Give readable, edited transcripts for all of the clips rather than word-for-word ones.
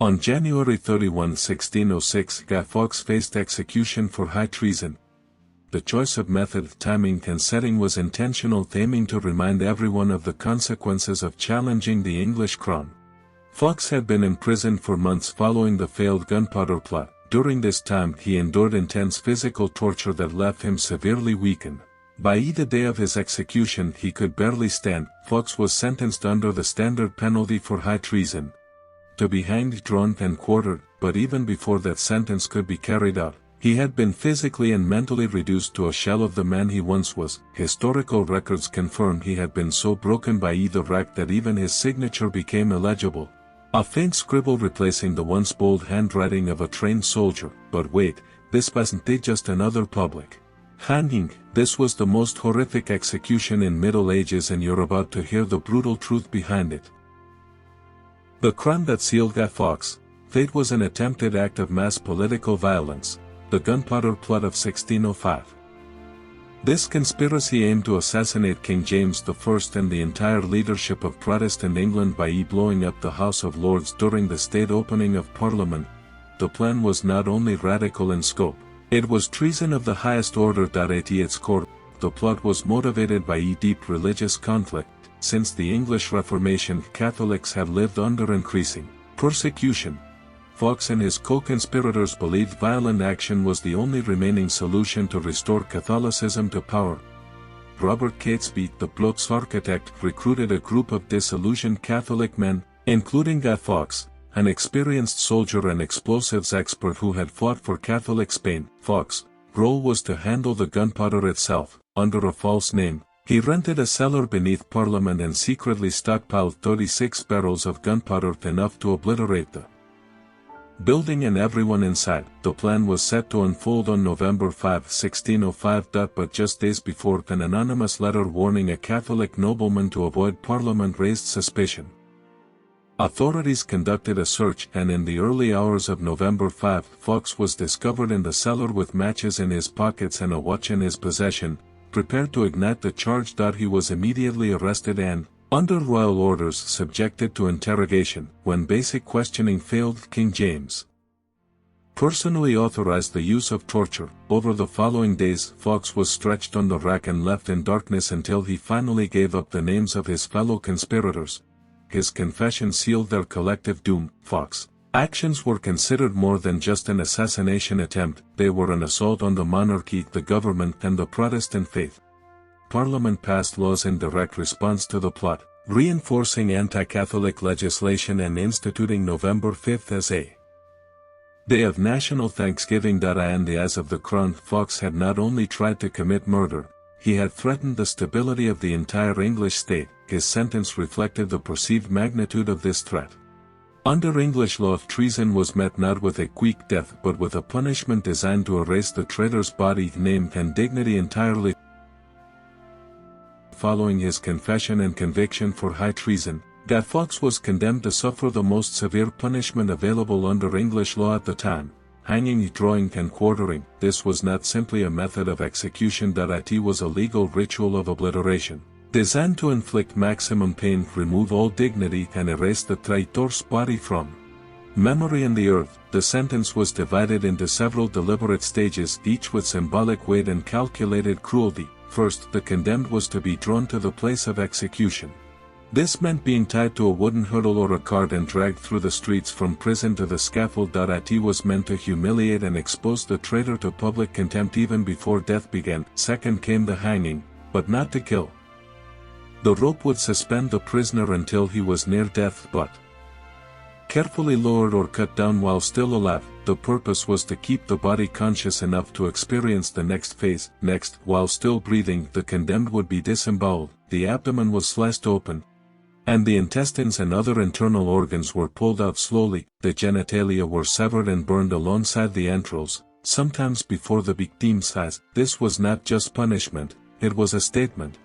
On January 31, 1606, Guy Fawkes faced execution for high treason. The choice of method, timing and setting was intentional, aiming to remind everyone of the consequences of challenging the English crown. Fawkes had been imprisoned for months following the failed Gunpowder Plot. During this time he endured intense physical torture that left him severely weakened. By the day of his execution he could barely stand. Fawkes was sentenced under the standard penalty for high treason to be hanged, drawn and quartered, but even before that sentence could be carried out, he had been physically and mentally reduced to a shell of the man he once was. Historical records confirm he had been so broken by the rack that even his signature became illegible, a faint scribble replacing the once bold handwriting of a trained soldier. But wait, this wasn't just another public hanging. This was the most horrific execution in Middle Ages, and you're about to hear the brutal truth behind it. The crime that sealed Guy Fawkes' fate was an attempted act of mass political violence, the Gunpowder Plot of 1605. This conspiracy aimed to assassinate King James I and the entire leadership of Protestant England by blowing up the House of Lords during the state opening of Parliament. The plan was not only radical in scope, it was treason of the highest order. At its core, the plot was motivated by deep religious conflict. Since the English Reformation, Catholics had lived under increasing persecution. Fawkes and his co-conspirators believed violent action was the only remaining solution to restore Catholicism to power. Robert Catesby, the plot's architect, recruited a group of disillusioned Catholic men, including Guy Fawkes, an experienced soldier and explosives expert who had fought for Catholic Spain. Fawkes' role was to handle the gunpowder itself. Under a false name, he rented a cellar beneath Parliament and secretly stockpiled 36 barrels of gunpowder, enough to obliterate the building and everyone inside. The plan was set to unfold on November 5, 1605. But just days before, an anonymous letter warning a Catholic nobleman to avoid Parliament raised suspicion. Authorities conducted a search, and in the early hours of November 5, Fawkes was discovered in the cellar with matches in his pockets and a watch in his possession, prepared to ignite the charge. He was immediately arrested and, under royal orders, subjected to interrogation. When basic questioning failed, King James personally authorized the use of torture. Over the following days, Fawkes was stretched on the rack and left in darkness until he finally gave up the names of his fellow conspirators. His confession sealed their collective doom. Fawkes' actions were considered more than just an assassination attempt. They were an assault on the monarchy, the government and the Protestant faith. Parliament passed laws in direct response to the plot, reinforcing anti-Catholic legislation and instituting November 5 as a day of national thanksgiving. In the eyes of the crown, Fawkes had not only tried to commit murder, he had threatened the stability of the entire English state. His sentence reflected the perceived magnitude of this threat. Under English law, treason was met not with a quick death but with a punishment designed to erase the traitor's body, name and dignity entirely. Following his confession and conviction for high treason, Guy Fawkes was condemned to suffer the most severe punishment available under English law at the time: hanging, drawing and quartering. This was not simply a method of execution. It was a legal ritual of obliteration, designed to inflict maximum pain, remove all dignity and erase the traitor's body from memory and the earth. The sentence was divided into several deliberate stages, each with symbolic weight and calculated cruelty. First, the condemned was to be drawn to the place of execution. This meant being tied to a wooden hurdle or a cart and dragged through the streets from prison to the scaffold. It was meant to humiliate and expose the traitor to public contempt even before death began. Second came the hanging, but not to kill. The rope would suspend the prisoner until he was near death, but carefully lowered or cut down while still alive. The purpose was to keep the body conscious enough to experience the next phase. Next, while still breathing, the condemned would be disemboweled, the abdomen was sliced open, and the intestines and other internal organs were pulled out slowly. The genitalia were severed and burned alongside the entrails, sometimes before the victim's eyes. This was not just punishment, it was a statement.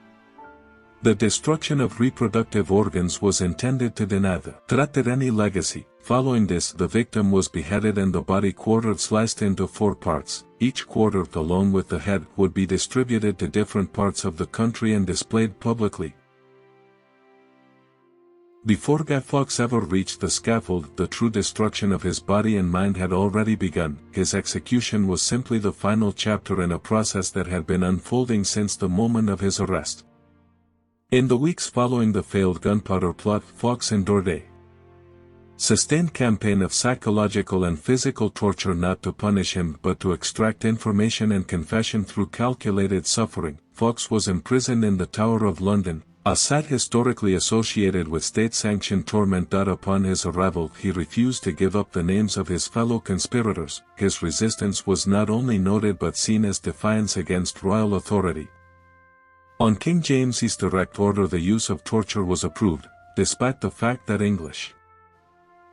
The destruction of reproductive organs was intended to deny the traitor any legacy. Following this, the victim was beheaded and the body quartered, sliced into 4 parts. Each quarter, along with the head, would be distributed to different parts of the country and displayed publicly. Before Guy Fawkes ever reached the scaffold, the true destruction of his body and mind had already begun. His execution was simply the final chapter in a process that had been unfolding since the moment of his arrest. In the weeks following the failed Gunpowder Plot, Fawkes endured a sustained campaign of psychological and physical torture, not to punish him but to extract information and confession through calculated suffering. Fawkes was imprisoned in the Tower of London, a site historically associated with state-sanctioned torment. Upon his arrival, he refused to give up the names of his fellow conspirators. His resistance was not only noted but seen as defiance against royal authority. On King James's direct order, the use of torture was approved, despite the fact that English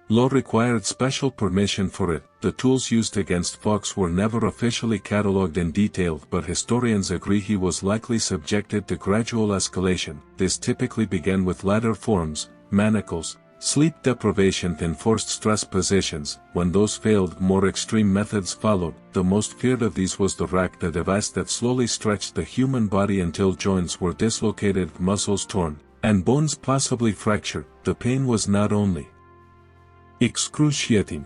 law required special permission for it. The tools used against Fawkes were never officially catalogued in detail, but historians agree he was likely subjected to gradual escalation. This typically began with lighter forms, manacles, sleep deprivation, and enforced stress positions. When those failed, more extreme methods followed. The most feared of these was the rack, the device that slowly stretched the human body until joints were dislocated, muscles torn, and bones possibly fractured. The pain was not only excruciating,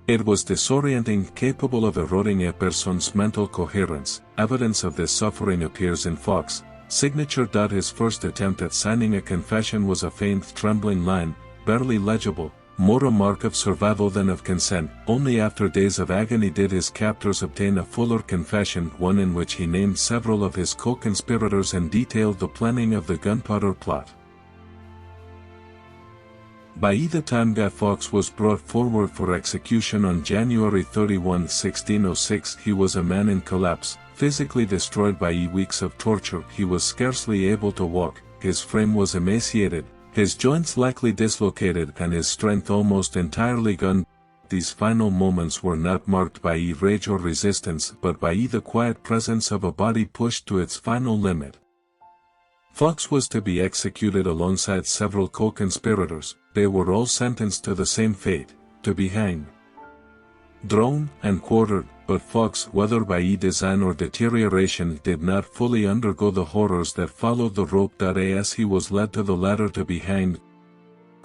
it was disorienting, capable of eroding a person's mental coherence. Evidence of this suffering appears in Fawkes' signature. His first attempt at signing a confession was a faint, trembling line, barely legible, more a mark of survival than of consent. Only after days of agony did his captors obtain a fuller confession, one in which he named several of his co-conspirators and detailed the planning of the Gunpowder Plot. By the time Guy Fawkes was brought forward for execution on January 31, 1606, he was a man in collapse, physically destroyed by weeks of torture. He was scarcely able to walk, his frame was emaciated, his joints likely dislocated, and his strength almost entirely gone. These final moments were not marked by rage or resistance, but by the quiet presence of a body pushed to its final limit. Fawkes was to be executed alongside several co-conspirators. They were all sentenced to the same fate, to be hanged, drawn, and quartered, but Fawkes, whether by design or deterioration, did not fully undergo the horrors that followed the rope. As he was led to the ladder to be hanged,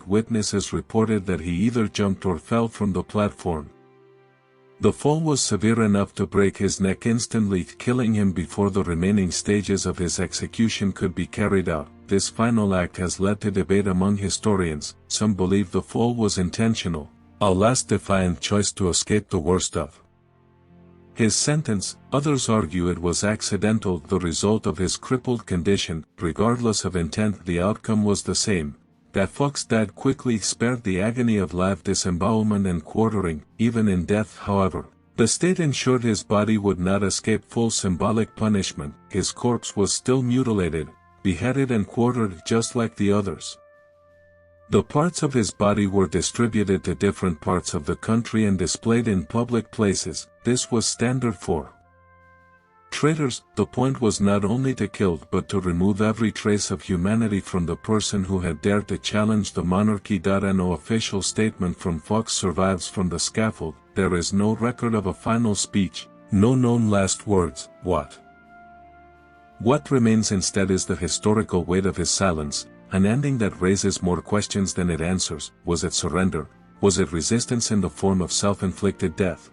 witnesses reported that he either jumped or fell from the platform. The fall was severe enough to break his neck instantly, killing him before the remaining stages of his execution could be carried out. This final act has led to debate among historians. Some believe the fall was intentional, a last defiant choice to escape the worst of his sentence. Others argue it was accidental, the result of his crippled condition. Regardless of intent, the outcome was the same. Guy Fawkes died quickly, spared the agony of live disembowelment and quartering. Even in death, however, the state ensured his body would not escape full symbolic punishment. His corpse was still mutilated, beheaded and quartered just like the others. The parts of his body were distributed to different parts of the country and displayed in public places. This was standard for traitors. The point was not only to kill but to remove every trace of humanity from the person who had dared to challenge the monarchy. No official statement from Fawkes survives from the scaffold. There is no record of a final speech, no known last words. What remains instead is the historical weight of his silence, an ending that raises more questions than it answers. Was it surrender? Was it resistance in the form of self-inflicted death?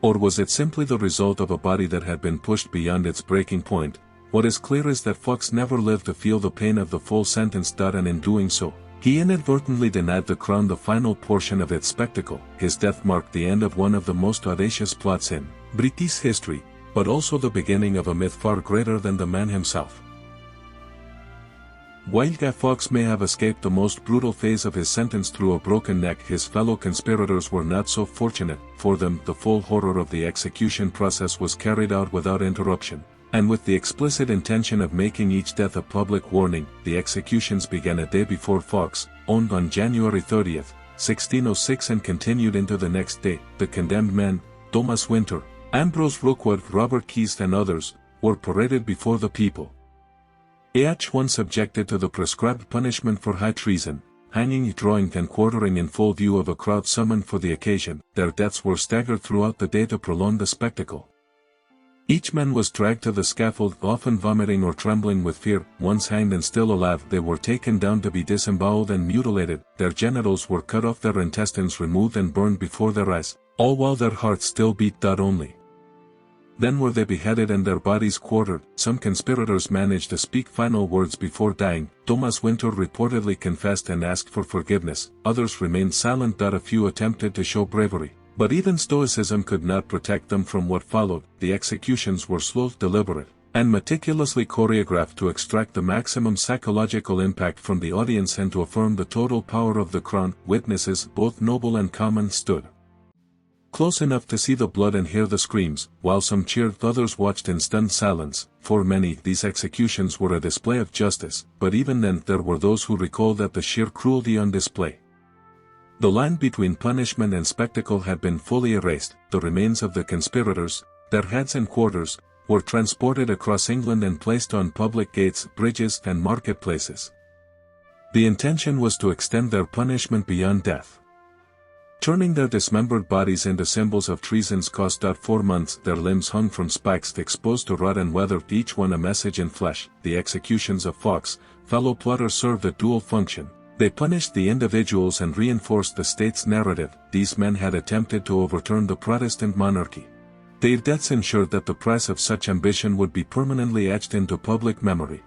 Or was it simply the result of a body that had been pushed beyond its breaking point? What is clear is that Fawkes never lived to feel the pain of the full sentence. And in doing so, he inadvertently denied the crown the final portion of its spectacle. His death marked the end of one of the most audacious plots in British history, but also the beginning of a myth far greater than the man himself. While Guy Fawkes may have escaped the most brutal phase of his sentence through a broken neck, his fellow conspirators were not so fortunate. For them, the full horror of the execution process was carried out without interruption, and with the explicit intention of making each death a public warning. The executions began a day before Fawkes, owned on January 30, 1606, and continued into the next day. The condemned men, Thomas Winter, Ambrose Rookwood, Robert Keith and others, were paraded before the people. Each one subjected to the prescribed punishment for high treason, hanging, drawing and quartering in full view of a crowd summoned for the occasion. Their deaths were staggered throughout the day to prolong the spectacle. Each man was dragged to the scaffold, often vomiting or trembling with fear. Once hanged and still alive, they were taken down to be disemboweled and mutilated. Their genitals were cut off, their intestines removed and burned before their eyes, all while their hearts still beat only. Then were they beheaded and their bodies quartered. Some conspirators managed to speak final words before dying. Thomas Winter reportedly confessed and asked for forgiveness. Others remained silent. A few attempted to show bravery, but even stoicism could not protect them from what followed. The executions were slow, deliberate, and meticulously choreographed to extract the maximum psychological impact from the audience and to affirm the total power of the crown. Witnesses, both noble and common, stood close enough to see the blood and hear the screams. While some cheered, others watched in stunned silence. For many, these executions were a display of justice, but even then there were those who recalled at the sheer cruelty on display. The line between punishment and spectacle had been fully erased. The remains of the conspirators, their heads and quarters, were transported across England and placed on public gates, bridges, and marketplaces. The intention was to extend their punishment beyond death. Turning their dismembered bodies into symbols of treasons cost 4 months. Their limbs hung from spikes exposed to rot and weathered, each one a message in flesh. The executions of Fawks, fellow plotters, served a dual function. They punished the individuals and reinforced the state's narrative. These men had attempted to overturn the Protestant monarchy. Their deaths ensured that the price of such ambition would be permanently etched into public memory.